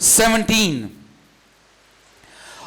17।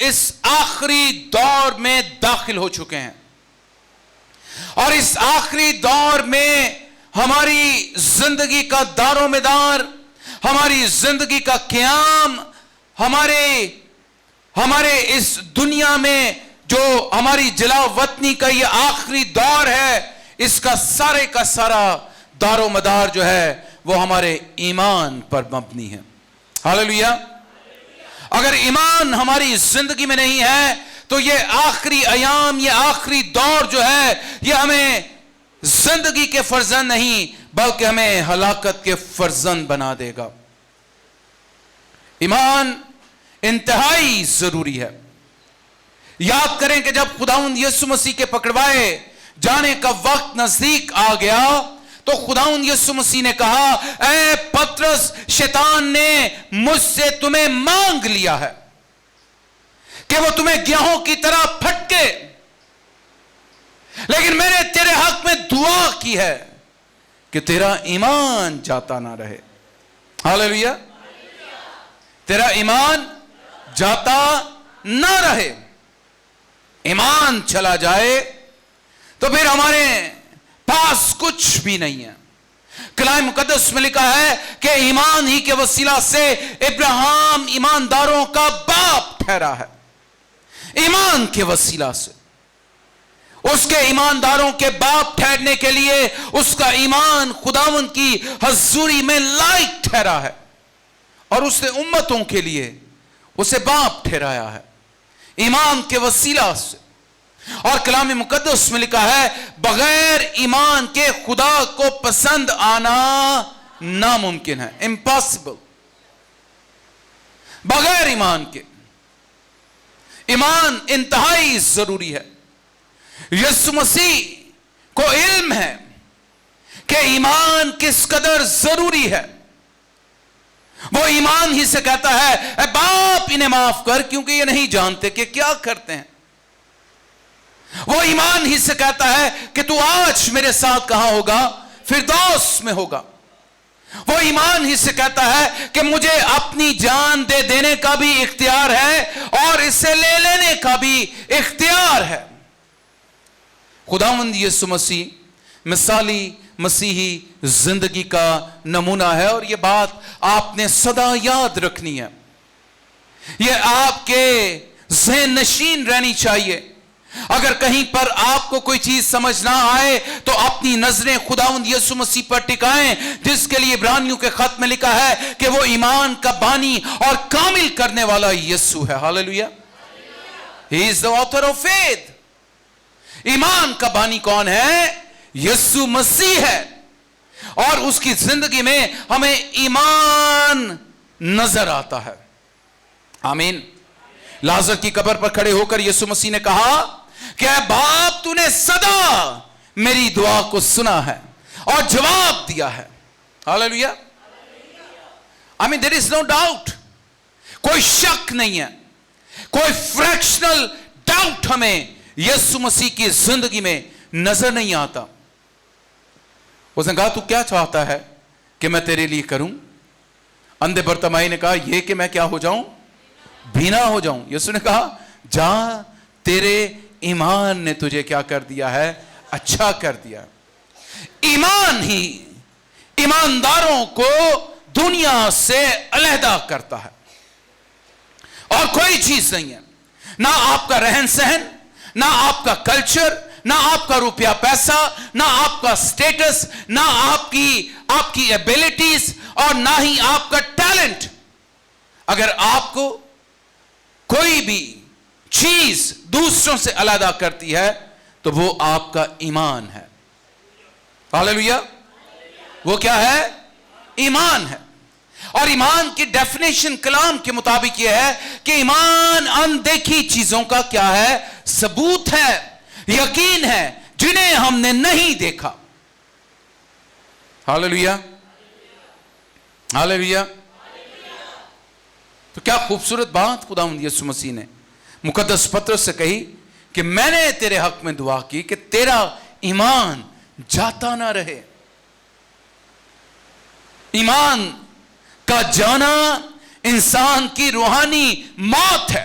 اس آخری دور میں داخل ہو چکے ہیں، اور اس آخری دور میں ہماری زندگی کا دار و مدار، ہماری زندگی کا قیام، ہمارے اس دنیا میں جو ہماری جلا وطنی کا یہ آخری دور ہے، اس کا سارا دار و مدار جو ہے وہ ہمارے ایمان پر مبنی ہے۔ ہاللیلویا۔ اگر ایمان ہماری زندگی میں نہیں ہے تو یہ آخری ایام، یہ آخری دور جو ہے، یہ ہمیں زندگی کے فرزند نہیں بلکہ ہمیں ہلاکت کے فرزند بنا دے گا۔ ایمان انتہائی ضروری ہے۔ یاد کریں کہ جب خداوند یسوع مسیح کے پکڑوائے جانے کا وقت نزدیک آ گیا تو خداوند یسوع مسیح نے کہا، اے پترس، شیطان نے مجھ سے تمہیں مانگ لیا ہے کہ وہ تمہیں گیہوں کی طرح پھٹکے، لیکن میں نے تیرے حق میں دعا کی ہے کہ تیرا ایمان جاتا نہ رہے۔ ہاللیلویا۔ تیرا ایمان جاتا نہ رہے۔ ایمان چلا جائے تو پھر ہمارے پاس کچھ بھی نہیں ہے۔ کلام مقدس میں لکھا ہے کہ ایمان ہی کے وسیلہ سے ابراہیم ایمانداروں کا باپ ٹھہرا ہے۔ ایمان کے وسیلہ سے اس کے ایمانداروں کے باپ ٹھہرنے کے لیے اس کا ایمان خداوند کی حضوری میں لائق ٹھہرا ہے، اور اس نے امتوں کے لیے اسے باپ ٹھہرایا ہے ایمان کے وسیلہ سے۔ اور کلام مقدس میں لکھا ہے، بغیر ایمان کے خدا کو پسند آنا ناممکن ہے، امپاسبل۔ بغیر ایمان کے، ایمان انتہائی ضروری ہے۔ یسوع مسیح کو علم ہے کہ ایمان کس قدر ضروری ہے۔ وہ ایمان ہی سے کہتا ہے، اے باپ انہیں معاف کر کیونکہ یہ نہیں جانتے کہ کیا کرتے ہیں۔ وہ ایمان ہی سے کہتا ہے کہ تو آج میرے ساتھ کہاں ہوگا؟ فردوس میں ہوگا۔ وہ ایمان ہی سے کہتا ہے کہ مجھے اپنی جان دے دینے کا بھی اختیار ہے اور اسے لے لینے کا بھی اختیار ہے۔ خداوند یسوع مسیح مثالی مسیحی زندگی کا نمونہ ہے، اور یہ بات آپ نے صدا یاد رکھنی ہے، یہ آپ کے ذہن نشین رہنی چاہیے۔ اگر کہیں پر آپ کو کوئی چیز سمجھ نہ آئے تو اپنی نظریں خداوند یسوع مسیح پر ٹکائیں، جس کے لیے عبرانیوں کے خط میں لکھا ہے کہ وہ ایمان کا بانی اور کامل کرنے والا یسوع ہے۔ ہاللیلویا۔ He is the author of faith۔ ایمان کا بانی کون ہے؟ یسوع مسیح ہے، اور اس کی زندگی میں ہمیں ایمان نظر آتا ہے۔ آمین۔ لازر کی قبر پر کھڑے ہو کر یسوع مسیح نے کہا کہ اے باپ، تو نے صدا میری دعا کو سنا ہے اور جواب دیا ہے۔ ہاللیلویا۔ I mean there is no doubt، کوئی شک نہیں ہے، کوئی فریکشنل ڈاؤٹ ہمیں یسوع مسیح کی زندگی میں نظر نہیں آتا۔ اس نے کہا، تو کیا چاہتا ہے کہ میں تیرے لیے کروں؟ اندھے برتمائی نے کہا، یہ کہ میں کیا ہو جاؤں؟ بینا ہو جاؤں۔ یسوع نے کہا، جا، تیرے ایمان نے تجھے کیا کر دیا ہے؟ اچھا کر دیا۔ ایمان ہی ایمانداروں کو دنیا سے علیحدہ کرتا ہے، اور کوئی چیز نہیں ہے، نہ آپ کا رہن سہن، نہ آپ کا کلچر، نہ آپ کا روپیہ پیسہ، نہ آپ کا سٹیٹس، نہ آپ کی ایبیلٹیز، اور نہ ہی آپ کا ٹیلنٹ۔ اگر آپ کو کوئی بھی چیز دوسروں سے علیحدہ کرتی ہے تو وہ آپ کا ایمان ہے۔ ہاللیلویا۔ وہ کیا ہے؟ ایمان ہے۔ اور ایمان کی ڈیفینیشن کلام کے مطابق یہ ہے کہ ایمان اندیکھی چیزوں کا کیا ہے؟ ثبوت ہے، یقین ہے، جنہیں ہم نے نہیں دیکھا۔ ہاللیلویا، ہاللیلویا۔ تو کیا خوبصورت بات خداوند یسوع مسیح نے مقدس پترس سے کہی کہ میں نے تیرے حق میں دعا کی کہ تیرا ایمان جاتا نہ رہے۔ ایمان کا جانا انسان کی روحانی موت ہے۔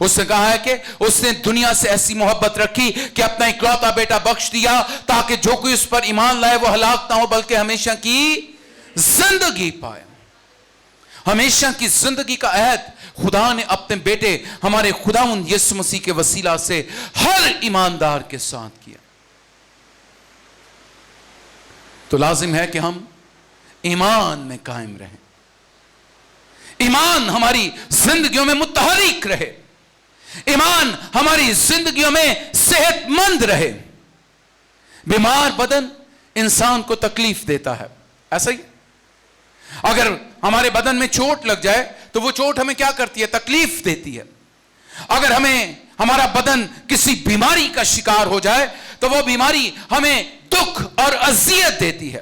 اس نے کہا ہے کہ اس نے دنیا سے ایسی محبت رکھی کہ اپنا اکلوتا بیٹا بخش دیا تاکہ جو کوئی اس پر ایمان لائے وہ ہلاک نہ ہو بلکہ ہمیشہ کی زندگی پائے. ہمیشہ کی زندگی کا عہد خدا نے اپنے بیٹے ہمارے خداوند یسوع مسیح کے وسیلہ سے ہر ایماندار کے ساتھ کیا. تو لازم ہے کہ ہم ایمان میں قائم رہیں. ایمان ہماری زندگیوں میں متحرک رہے. ایمان ہماری زندگیوں میں صحت مند رہے. بیمار بدن انسان کو تکلیف دیتا ہے. ایسا ہی اگر ہمارے بدن میں چوٹ لگ جائے تو وہ چوٹ ہمیں کیا کرتی ہے؟ تکلیف دیتی ہے. اگر ہمارا بدن کسی بیماری کا شکار ہو جائے تو وہ بیماری ہمیں دکھ اور اذیت دیتی ہے.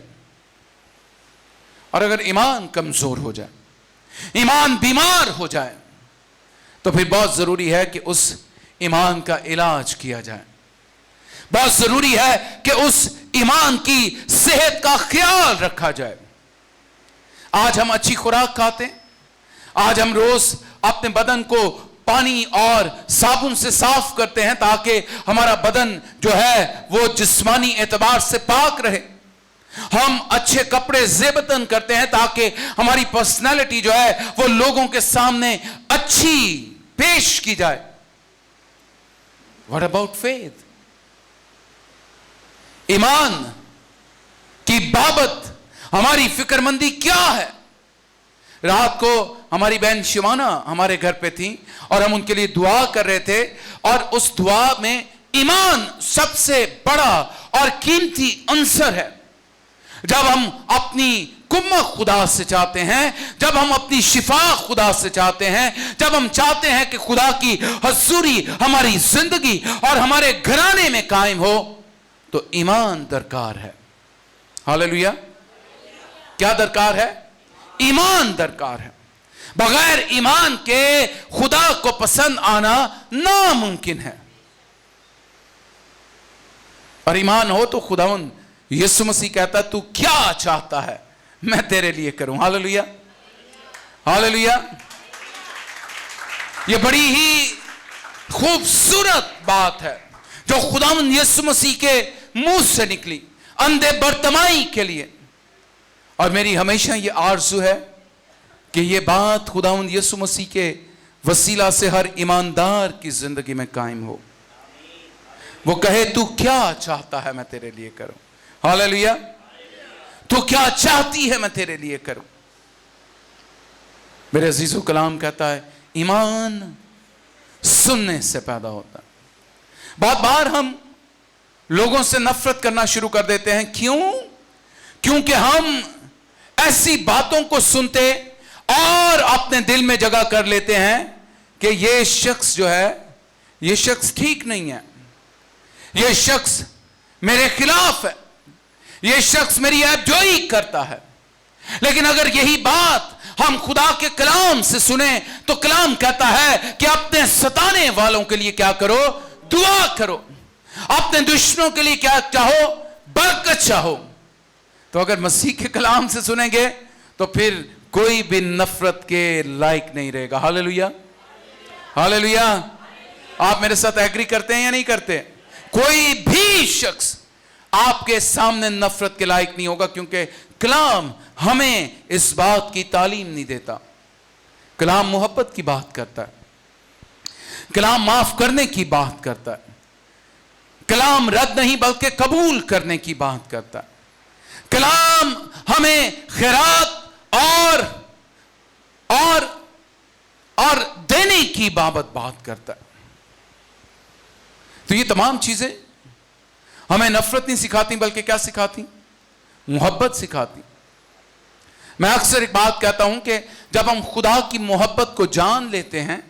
اور اگر ایمان کمزور ہو جائے, ایمان بیمار ہو جائے, تو پھر بہت ضروری ہے کہ اس ایمان کا علاج کیا جائے. بہت ضروری ہے کہ اس ایمان کی صحت کا خیال رکھا جائے. آج ہم اچھی خوراک کھاتے ہیں, آج ہم روز اپنے بدن کو پانی اور صابن سے صاف کرتے ہیں تاکہ ہمارا بدن جو ہے وہ جسمانی اعتبار سے پاک رہے. ہم اچھے کپڑے زیبتن کرتے ہیں تاکہ ہماری پرسنالٹی جو ہے وہ لوگوں کے سامنے اچھی پیش کی جائے. What about faith? ایمان کی بابت ہماری فکر مندی کیا ہے؟ رات کو ہماری بہن شیوانا ہمارے گھر پہ تھی اور ہم ان کے لیے دعا کر رہے تھے, اور اس دعا میں ایمان سب سے بڑا اور قیمتی عنصر ہے. جب ہم اپنی کمک خدا سے چاہتے ہیں, جب ہم اپنی شفا خدا سے چاہتے ہیں, جب ہم چاہتے ہیں کہ خدا کی حضوری ہماری زندگی اور ہمارے گھرانے میں قائم ہو, تو ایمان درکار ہے. ہاللویا. کیا درکار ہے؟ ایمان درکار ہے. بغیر ایمان کے خدا کو پسند آنا ناممکن ہے. اور ایمان ہو تو خداوند یسوع مسیح کہتا ہے تو کیا چاہتا ہے میں تیرے لیے کروں. Hallelujah, hallelujah. یہ بڑی ہی خوبصورت بات ہے جو خداوند یسوع مسیح کے منہ سے نکلی اندھے برتمائی کے لیے. اور میری ہمیشہ یہ آرزو ہے کہ یہ بات خداوند یسوع مسیح کے وسیلہ سے ہر ایماندار کی زندگی میں قائم ہو. وہ کہے تو کیا چاہتا ہے میں تیرے لیے کروں. ہاللویا. تو کیا چاہتی ہے میں تیرے لیے کروں. میرے عزیز و کلام کہتا ہے ایمان سننے سے پیدا ہوتا ہے. بہت بار ہم لوگوں سے نفرت کرنا شروع کر دیتے ہیں. کیوں؟ کیونکہ ہم ایسی باتوں کو سنتے اور اپنے دل میں جگہ کر لیتے ہیں کہ یہ شخص جو ہے یہ شخص ٹھیک نہیں ہے, یہ شخص میرے خلاف ہے, یہ شخص میری عیب جوئی کرتا ہے. لیکن اگر یہی بات ہم خدا کے کلام سے سنیں تو کلام کہتا ہے کہ اپنے ستانے والوں کے لیے کیا کرو؟ دعا کرو. اپنے دشمنوں کے لیے کیا چاہو؟ برکت چاہو. تو اگر مسیح کے کلام سے سنیں گے تو پھر کوئی بھی نفرت کے لائق نہیں رہے گا. Hallelujah, hallelujah. آپ میرے ساتھ ایگری کرتے ہیں یا نہیں کرتے؟ کوئی بھی شخص آپ کے سامنے نفرت کے لائق نہیں ہوگا, کیونکہ کلام ہمیں اس بات کی تعلیم نہیں دیتا. کلام محبت کی بات کرتا ہے, کلام معاف کرنے کی بات کرتا ہے, کلام رد نہیں بلکہ قبول کرنے کی بات کرتا ہے. کلام ہمیں خیرات اور دینے کی بات کرتا ہے. تو یہ تمام چیزیں ہمیں نفرت نہیں سکھاتی بلکہ کیا سکھاتی؟ محبت سکھاتی. میں اکثر ایک بات کہتا ہوں کہ جب ہم خدا کی محبت کو جان لیتے ہیں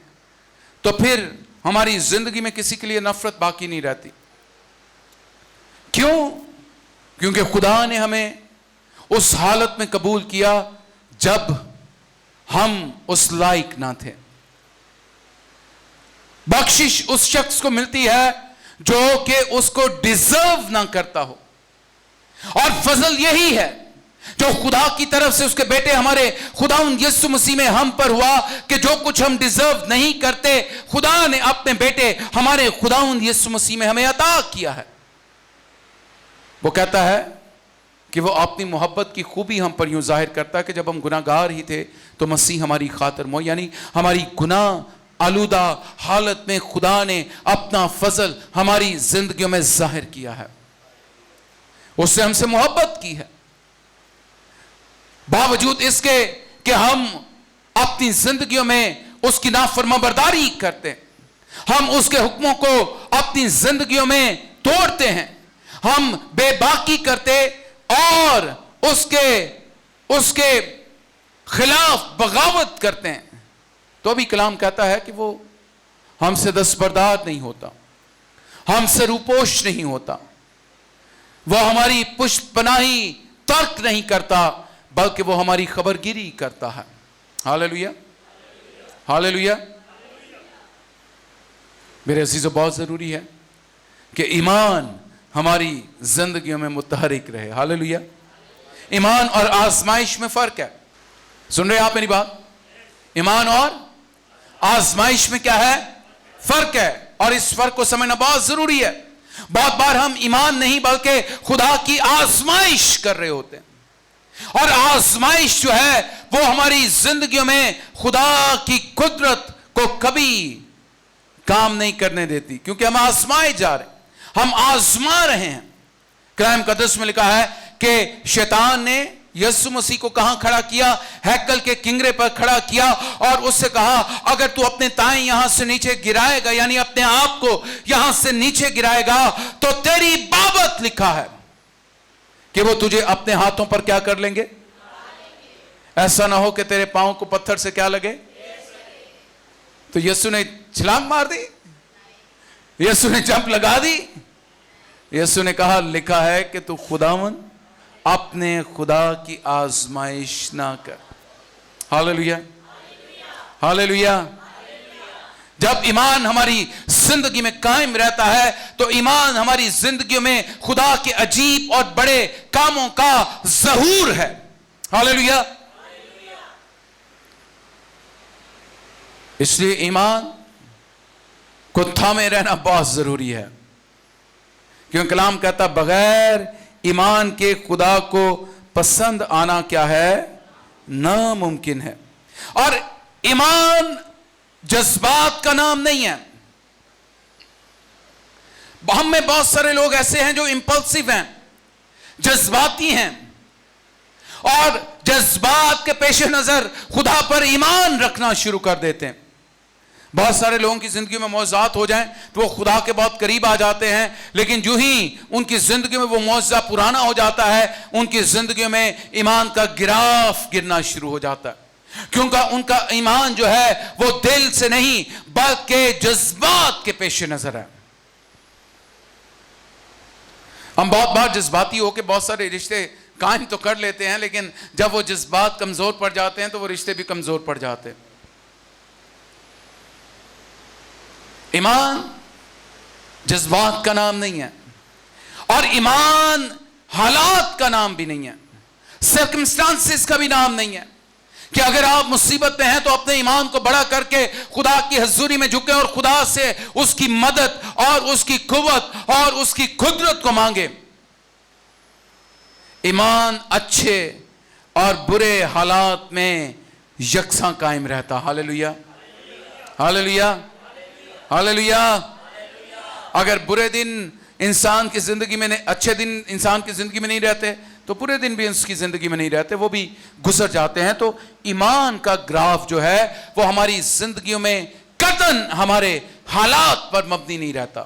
تو پھر ہماری زندگی میں کسی کے لیے نفرت باقی نہیں رہتی. کیوں؟ کیونکہ خدا نے ہمیں اس حالت میں قبول کیا جب ہم اس لائق نہ تھے. بخشش اس شخص کو ملتی ہے جو کہ اس کو ڈیزرو نہ کرتا ہو. اور فضل یہی ہے جو خدا کی طرف سے اس کے بیٹے ہمارے خداوند یسوع مسیح میں ہم پر ہوا کہ جو کچھ ہم ڈیزرو نہیں کرتے خدا نے اپنے بیٹے ہمارے خداوند یسوع مسیح میں ہمیں عطا کیا ہے. وہ کہتا ہے کہ وہ اپنی محبت کی خوبی ہم پر یوں ظاہر کرتا ہے کہ جب ہم گناہ گار ہی تھے تو مسیح ہماری خاطر موت، یعنی ہماری گناہ آلودہ حالت میں خدا نے اپنا فضل ہماری زندگیوں میں ظاہر کیا ہے. اس نے ہم سے محبت کی ہے، باوجود اس کے کہ ہم اپنی زندگیوں میں اس کی نافرمان برداری کرتے ہیں، ہم اس کے حکموں کو اپنی زندگیوں میں توڑتے ہیں، ہم بے باکی کرتے اور اس کے خلاف بغاوت کرتے ہیں، تو بھی کلام کہتا ہے کہ وہ ہم سے دستبردار نہیں ہوتا، ہم سے روپوش نہیں ہوتا، وہ ہماری پشت پناہی ترک نہیں کرتا بلکہ وہ ہماری خبرگیری کرتا ہے. ہاللیلویا ہاللیلویا. میرے عزیزو، بہت ضروری ہے کہ ایمان ہماری زندگیوں میں متحرک رہے. ہاللیلویا. ایمان اور آزمائش میں فرق ہے. سن رہے آپ میری بات؟ ایمان اور آزمائش میں کیا ہے؟ فرق ہے، اور اس فرق کو سمجھنا بہت ضروری ہے. بہت بار ہم ایمان نہیں بلکہ خدا کی آزمائش کر رہے ہوتے ہیں، اور آزمائش جو ہے وہ ہماری زندگیوں میں خدا کی قدرت کو کبھی کام نہیں کرنے دیتی، کیونکہ ہم آزمائے جا رہے ہیں، ہم آزما رہے ہیں. کلام مقدس میں لکھا ہے کہ شیطان نے یسوع مسیح کو کہاں کھڑا کیا؟ ہیکل کے کنگرے پر کھڑا کیا اور اس سے کہا اگر تو اپنے تائیں یہاں سے نیچے گرائے گا، یعنی اپنے آپ کو یہاں سے نیچے گرائے گا، تو تیری بابت لکھا ہے کہ وہ تجھے اپنے ہاتھوں پر کیا کر لیں گے؟ ایسا نہ ہو کہ تیرے پاؤں کو پتھر سے کیا لگے؟ تو یسوع نے چھلانگ مار دی؟ یسوع نے جمپ لگا دی؟ یسوع نے کہا لکھا ہے کہ تو خداوند اپنے خدا کی آزمائش نہ کر. ہاللیلویا ہاللیلویا. جب ایمان ہماری زندگی میں قائم رہتا ہے تو ایمان ہماری زندگیوں میں خدا کے عجیب اور بڑے کاموں کا ظہور ہے. ہاللیلویا. اس لیے ایمان کو تھامے رہنا بہت ضروری ہے، کیونکہ کلام کہتا بغیر ایمان کے خدا کو پسند آنا کیا ہے؟ ناممکن ہے. اور ایمان جذبات کا نام نہیں ہے. ہم میں بہت سارے لوگ ایسے ہیں جو امپلسیو ہیں، جذباتی ہیں، اور جذبات کے پیش نظر خدا پر ایمان رکھنا شروع کر دیتے ہیں. بہت سارے لوگوں کی زندگی میں معجزات ہو جائیں تو وہ خدا کے بہت قریب آ جاتے ہیں، لیکن جو ہی ان کی زندگی میں وہ معجزہ پرانا ہو جاتا ہے ان کی زندگی میں ایمان کا گراف گرنا شروع ہو جاتا ہے، کیونکہ ان کا ایمان جو ہے وہ دل سے نہیں بلکہ جذبات کے پیش نظر ہے. ہم بہت بار جذباتی ہو کے بہت سارے رشتے قائم تو کر لیتے ہیں، لیکن جب وہ جذبات کمزور پڑ جاتے ہیں تو وہ رشتے بھی کمزور پڑ جاتے ہیں. ایمان جذبات کا نام نہیں ہے، اور ایمان حالات کا نام بھی نہیں ہے، سرکمسٹانسز کا بھی نام نہیں ہے کہ اگر آپ مصیبت میں ہیں تو اپنے ایمان کو بڑا کر کے خدا کی حضوری میں جھکیں اور خدا سے اس کی مدد اور اس کی قوت اور اس کی قدرت کو مانگیں. ایمان اچھے اور برے حالات میں یکساں قائم رہتا. ہاللیلویا ہاللیلویا ہاللیلویا. اگر برے دن انسان کی زندگی میں اچھے دن انسان کی زندگی میں نہیں رہتے تو برے دن بھی اس کی زندگی میں نہیں رہتے، وہ بھی گزر جاتے ہیں. تو ایمان کا گراف جو ہے وہ ہماری زندگیوں میں قطعاً ہمارے حالات پر مبنی نہیں رہتا،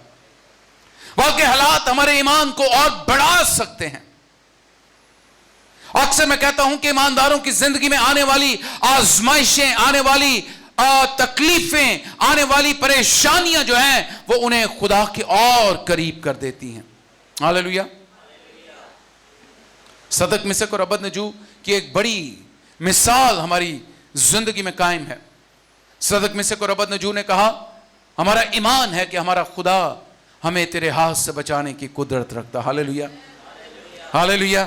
بلکہ حالات ہمارے ایمان کو اور بڑھا سکتے ہیں. اکثر میں کہتا ہوں کہ ایمانداروں کی زندگی میں آنے والی آزمائشیں، آنے والی تکلیفیں، آنے والی پریشانیاں جو ہیں وہ انہیں خدا کے اور قریب کر دیتی ہیں. ہاللیلویا. صدق مسک اور عبدنجو کی ایک بڑی مثال ہماری زندگی میں قائم ہے. صدق مسک اور عبدنجو نے کہا ہمارا ایمان ہے کہ ہمارا خدا ہمیں تیرے ہاتھ سے بچانے کی قدرت رکھتا. ہاللیلویا ہاللیلویا.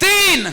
3,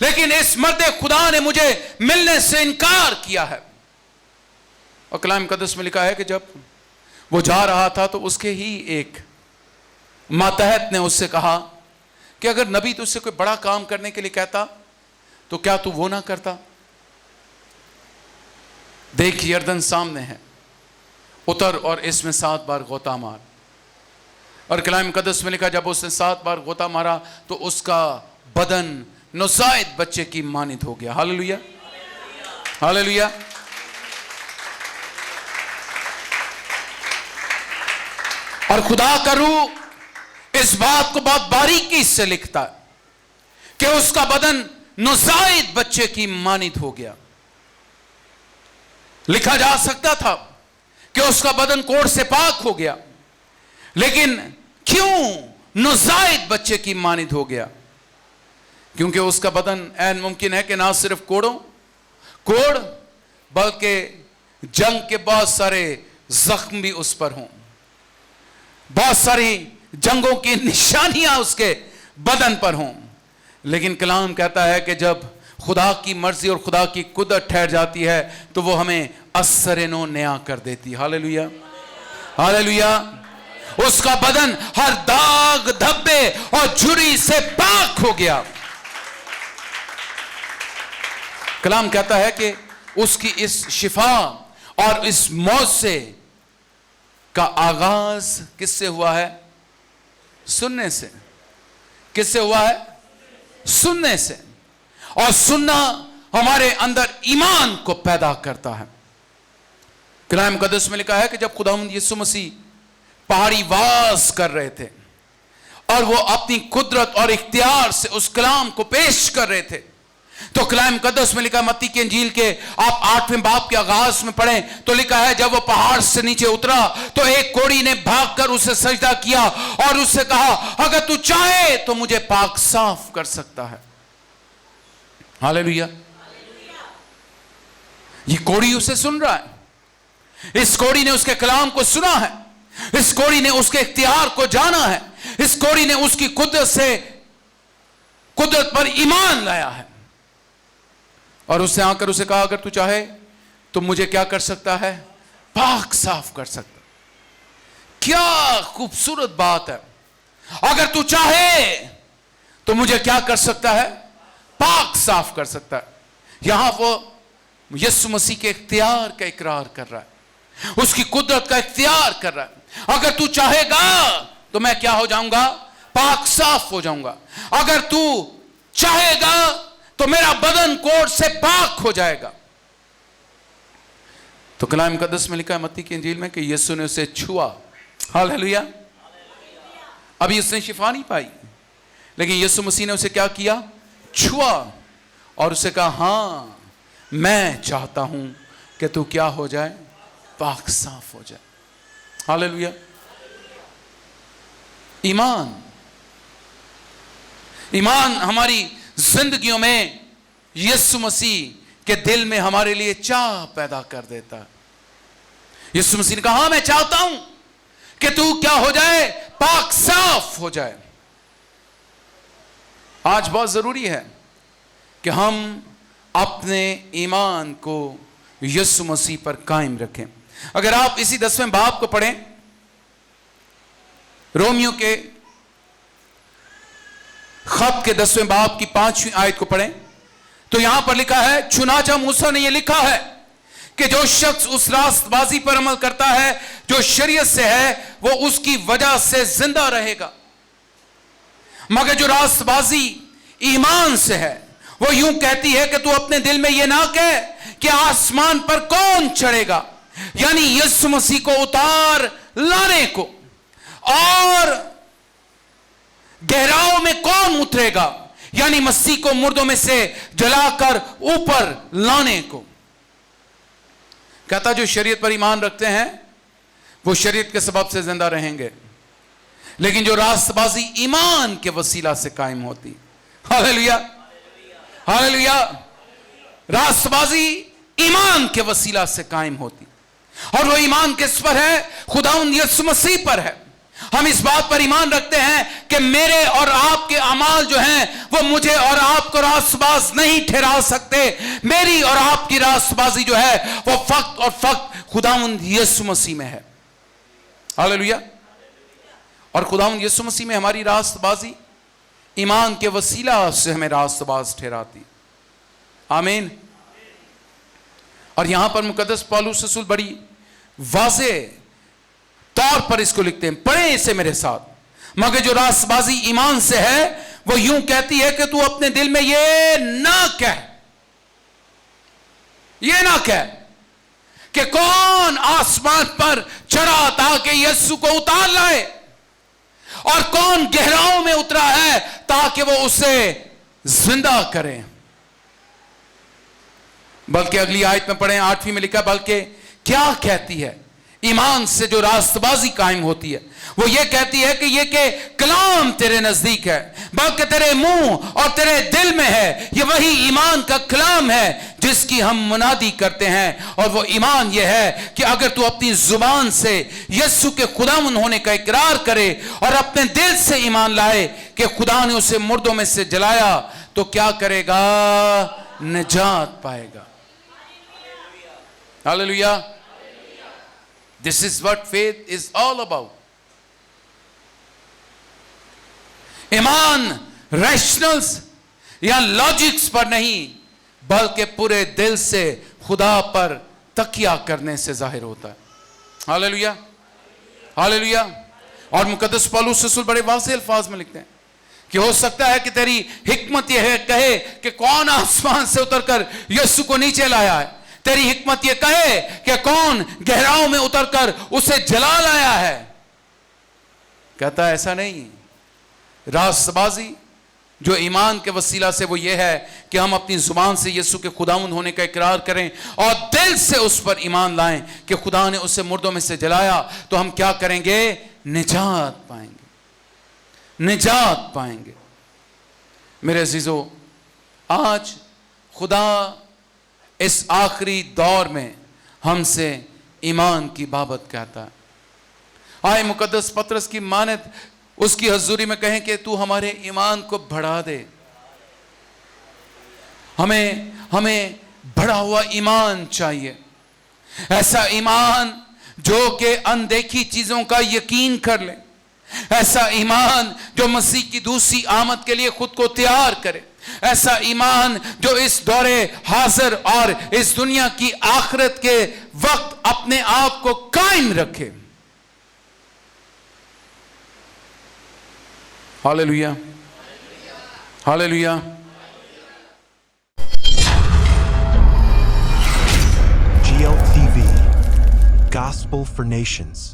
لیکن اس مرد خدا نے مجھے ملنے سے انکار کیا ہے. اور کلام مقدس میں لکھا ہے کہ جب وہ جا رہا تھا تو اس کے ہی ایک ماتحت نے اس سے کہا کہ اگر نبی تجھ سے کوئی بڑا کام کرنے کے لیے کہتا تو کیا تو وہ نہ کرتا؟ دیکھ یردن سامنے ہے، اتر اور اس میں 7 بار غوطہ مار. اور کلام مقدس میں لکھا جب اس نے 7 بار غوطہ مارا تو اس کا بدن نوزائیدہ بچے کی مانند ہو گیا. ہاللیلویا، ہاللیلویا. اور خدا کا روح اس بات کو بہت باریکی سے لکھتا ہے کہ اس کا بدن نوزائیدہ بچے کی مانند ہو گیا. لکھا جا سکتا تھا کہ اس کا بدن کوڑ سے پاک ہو گیا، لیکن کیوں نوزائیدہ بچے کی مانند ہو گیا؟ کیونکہ اس کا بدن عین ممکن ہے کہ نہ صرف کوڑ بلکہ جنگ کے بہت سارے زخم بھی اس پر ہوں، بہت ساری جنگوں کی نشانیاں اس کے بدن پر ہوں. لیکن کلام کہتا ہے کہ جب خدا کی مرضی اور خدا کی قدرت ٹھہر جاتی ہے تو وہ ہمیں اثر نو نیا کر دیتی. ہاللیلویا، ہاللیلویا. اس کا بدن ہر داغ دھبے اور جھری سے پاک ہو گیا. کلام کہتا ہے کہ اس کی اس شفا اور اس معجزے کا آغاز کس سے ہوا ہے؟ سننے سے. کس سے ہوا ہے؟ سننے سے. اور سننا ہمارے اندر ایمان کو پیدا کرتا ہے. کلام مقدس میں لکھا ہے کہ جب خداوند یسوع مسیح پہاڑی واز کر رہے تھے اور وہ اپنی قدرت اور اختیار سے اس کلام کو پیش کر رہے تھے تو کلام مقدس میں لکھا، متی کی انجیل کے آپ 8ویں باب کے آغاز میں پڑھیں تو لکھا ہے جب وہ پہاڑ سے نیچے اترا تو ایک کوڑی نے بھاگ کر اسے سجدہ کیا اور اس سے کہا اگر تو چاہے تو مجھے پاک صاف کر سکتا ہے. ہاللیلویا. یہ کوڑی اسے سن رہا ہے. اس کوڑی نے اس کے کلام کو سنا ہے. اس کوڑی نے اس کے اختیار کو جانا ہے. اس کوڑی نے اس کی قدرت پر ایمان لایا ہے. اور اس نے آ کر اسے کہا اگر تو چاہے تو مجھے کیا کر سکتا ہے؟ پاک صاف کر سکتا. کیا خوبصورت بات ہے. اگر تو چاہے تو مجھے کیا کر سکتا ہے؟ پاک صاف کر سکتا ہے. یہاں وہ یسوع مسیح کے اختیار کا اقرار کر رہا ہے، اس کی قدرت کا اختیار کر رہا ہے. اگر تو چاہے گا تو میں کیا ہو جاؤں گا؟ پاک صاف ہو جاؤں گا. اگر تو چاہے گا تو میرا بدن کوڑ سے پاک ہو جائے گا. تو کلام مقدس میں لکھا ہے متی کی انجیل میں کہ یسوع نے اسے چھوا. ہاللیلویا. ابھی اس نے شفا نہیں پائی لیکن یسوع مسیح نے اسے کیا کیا؟ چھوا اور اسے کہا ہاں میں چاہتا ہوں کہ تو کیا ہو جائے؟ پاک صاف ہو جائے. ہاللیلویا. ایمان ہماری زندگیوں میں یسوع مسیح کے دل میں ہمارے لیے چاہ پیدا کر دیتا ہے. یسوع مسیح نے کہا ہاں میں چاہتا ہوں کہ تو کیا ہو جائے؟ پاک صاف ہو جائے. آج بہت ضروری ہے کہ ہم اپنے ایمان کو یسوع مسیح پر قائم رکھیں. اگر آپ اسی 10ویں باب کو پڑھیں، رومیو کے خط کے 10ویں باب کی 5ویں آیت کو پڑھیں تو یہاں پر لکھا ہے چنانچہ موسیٰ نے یہ لکھا ہے کہ جو شخص اس راست بازی پر عمل کرتا ہے جو شریعت سے ہے وہ اس کی وجہ سے زندہ رہے گا، مگر جو راست بازی ایمان سے ہے وہ یوں کہتی ہے کہ تو اپنے دل میں یہ نہ کہے کہ آسمان پر کون چڑھے گا، یعنی یسوع مسیح کو اتار لانے کو، اور گہراؤں میں کون اترے گا، یعنی مسیح کو مردوں میں سے جلا کر اوپر لانے کو. کہتا جو شریعت پر ایمان رکھتے ہیں وہ شریعت کے سبب سے زندہ رہیں گے، لیکن جو راست بازی ایمان کے وسیلہ سے قائم ہوتی. ہاللیلویا، ہاللیلویا. راست بازی ایمان کے وسیلہ سے قائم ہوتی، اور وہ ایمان کس پر ہے؟ خداوند یسوع مسیح پر ہے. ہم اس بات پر ایمان رکھتے ہیں کہ میرے اور آپ کے اعمال جو ہیں وہ مجھے اور آپ کو راست باز نہیں ٹھہرا سکتے. میری اور آپ کی راست بازی جو ہے وہ فقط اور فقط خداوند یسوع مسیح میں ہے. ہاللیلویا. اور خداوند یسوع مسیح میں ہماری راست بازی ایمان کے وسیلہ سے ہمیں راست باز ٹھہراتی. آمین. اور یہاں پر مقدس پولس رسول بڑی واضح طور پر اس کو لکھتے ہیں. پڑھیں اسے میرے ساتھ. مگر جو راست بازی ایمان سے ہے وہ یوں کہتی ہے کہ تو اپنے دل میں یہ نہ کہہ کہ کون آسمان پر چڑھا تاکہ یسوع کو اتار لائے اور کون گہراؤں میں اترا ہے تاکہ وہ اسے زندہ کرے. بلکہ اگلی آیت میں پڑھیں 8ویں میں لکھا بلکہ کیا کہتی ہے ایمان سے جو راست بازی قائم ہوتی ہے وہ یہ کہتی ہے کہ کلام تیرے نزدیک ہے بلکہ تیرے منہ اور تیرے دل میں ہے. یہ وہی ایمان کا کلام ہے جس کی ہم منادی کرتے ہیں. اور وہ ایمان یہ ہے کہ اگر تو اپنی زبان سے یسوع کے خداوند ہونے کا اقرار کرے اور اپنے دل سے ایمان لائے کہ خدا نے اسے مردوں میں سے جلایا تو کیا کرے گا؟ نجات پائے گا. ہاللیلویا. This is what faith is all about. ایمان ریشنلز یا لاجکس پر نہیں بلکہ پورے دل سے خدا پر تکیہ کرنے سے ظاہر ہوتا ہے. ہاللیلویا. ہاللیلویا. اور مقدس پولس رسول بڑے واضح الفاظ میں لکھتے ہیں کہ ہو سکتا ہے کہ تیری حکمت یہ ہے کہے کہ کون آسمان سے اتر کر یسوع کو نیچے لایا ہے. تیری حکمت یہ کہے کہ کون گہراؤں میں اتر کر اسے جلا لایا ہے. کہتا ہے ایسا نہیں. راست بازی جو ایمان کے وسیلہ سے وہ یہ ہے کہ ہم اپنی زبان سے یسوع کے خداوند ہونے کا اقرار کریں اور دل سے اس پر ایمان لائیں کہ خدا نے اسے مردوں میں سے جلایا تو ہم کیا کریں گے؟ نجات پائیں گے. نجات پائیں گے. میرے عزیزو آج خدا اس آخری دور میں ہم سے ایمان کی بابت کہتا ہے. آئے مقدس پطرس کی مانند اس کی حضوری میں کہیں کہ تو ہمارے ایمان کو بڑھا دے. ہمیں بڑھا ہوا ایمان چاہیے. ایسا ایمان جو کہ اندیکھی چیزوں کا یقین کر لے. ایسا ایمان جو مسیح کی دوسری آمد کے لیے خود کو تیار کرے. ایسا ایمان جو اس دور حاضر اور اس دنیا کی آخرت کے وقت اپنے آپ کو قائم رکھے. ہاللیلویا. ہاللیلویا. GLTV, Gospel for Nations.